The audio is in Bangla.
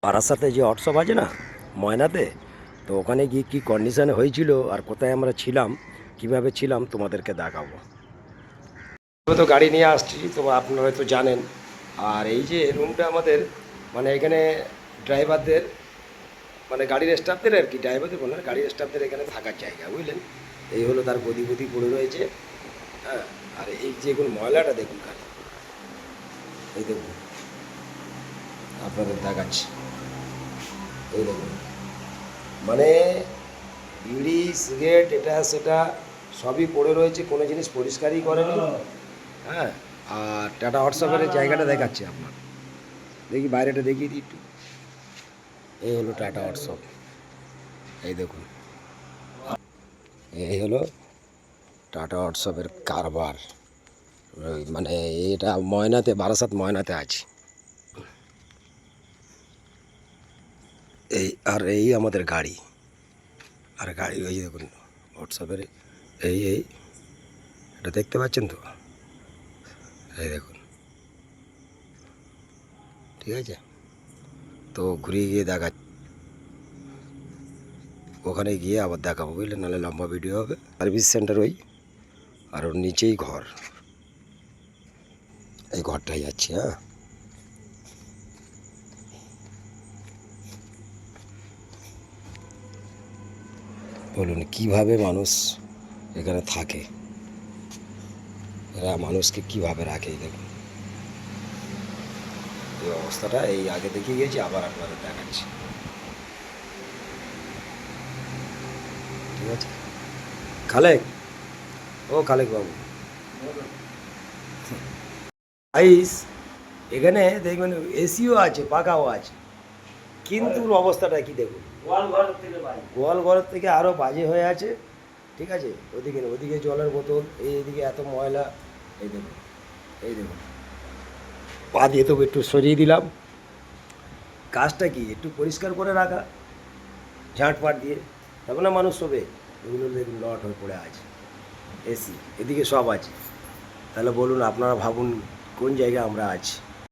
বারাসাতে যে হোয়াটসঅ্যাপ আছে না ময়নাতে, তো ওখানে গিয়ে কী কন্ডিশানে হয়েছিল আর কোথায় আমরা ছিলাম, কিভাবে ছিলাম তোমাদেরকে দেখাবো। আমি তো গাড়ি নিয়ে আসছি, তো আপনারা হয়তো জানেন। আর এই যে রুমটা আমাদের, মানে এখানে ড্রাইভারদের, মানে গাড়ির স্টাফদের আর কি, ড্রাইভারদের বলে না, গাড়ির স্টাফদের এখানে থাকার জায়গা, বুঝলেন। এই হলো তার গদি গদি পড়ে রয়েছে। হ্যাঁ, আর এই যেগুলো ময়লাটা দেখুন খালি, এই দেখুন, আপনাদের দেখাচ্ছি, এই দেখুন, মানে বিড়ি সিগারেট এটা সেটা সবই পড়ে রয়েছে, কোনো জিনিস পরিষ্কারই করেনি। হ্যাঁ, আর টাটা হোয়াটসঅ্যাপের জায়গাটা দেখাচ্ছে আপনার, দেখি বাইরেটা দেখিয়ে দিই একটু। এই হলো টাটা হোয়াটসঅ্যাপ, এই দেখুন, এই হলো টাটা হোয়াটসঅ্যাপের কারবার। মানে এটা ময়নাতে, বারাসাত ময়নাতে আছে। এই আর এই আমাদের গাড়ি, আর গাড়ি ওই যে দেখুন হোয়াটসঅ্যাপের, এই এটা দেখতে পাচ্ছেন তো, এই দেখুন, ঠিক আছে। তো ঘুরিয়ে গিয়ে দেখা, ওখানে গিয়ে আবার দেখাবো, বুঝলেন, নাহলে লম্বা ভিডিও হবে। সার্ভিস সেন্টার ওই, আর ওর নিচেই ঘর, এই ঘরটাই যাচ্ছে। হ্যাঁ, বলুন কিভাবে মানুষ এখানে থাকে, এরা মানুষকে কিভাবে রাখে, এই দেখুন এই অবস্থাটা। এই আগে দেখিয়ে গেছি, আবার আপনাদের দেখাচ্ছি, ঠিক আছে। খালেক, ও খালেক বাবু, আইস, এখানে দেখবেন এসিও আছে, পাকাও আছে, কিন্তু অবস্থাটা কি দেখুন, গোয়াল ঘরের থেকে আরও বাজে হয়ে আছে, ঠিক আছে। ওদিকে ওদিকে জলের বোতল, এইদিকে এত ময়লা, এই দেখুন, এই দেখুন, পা দিয়ে তো একটু সরিয়ে দিলাম। কাজটা কি একটু পরিষ্কার করে রাখা, ঝাঁটপাট দিয়ে, তখন না মানুষ শোবে। এগুলো দেখুন লট হয়ে পড়ে আছে, এসি এদিকে সব আছে। তাহলে বলুন আপনারা ভাবুন কোন জায়গায় আমরা আছি।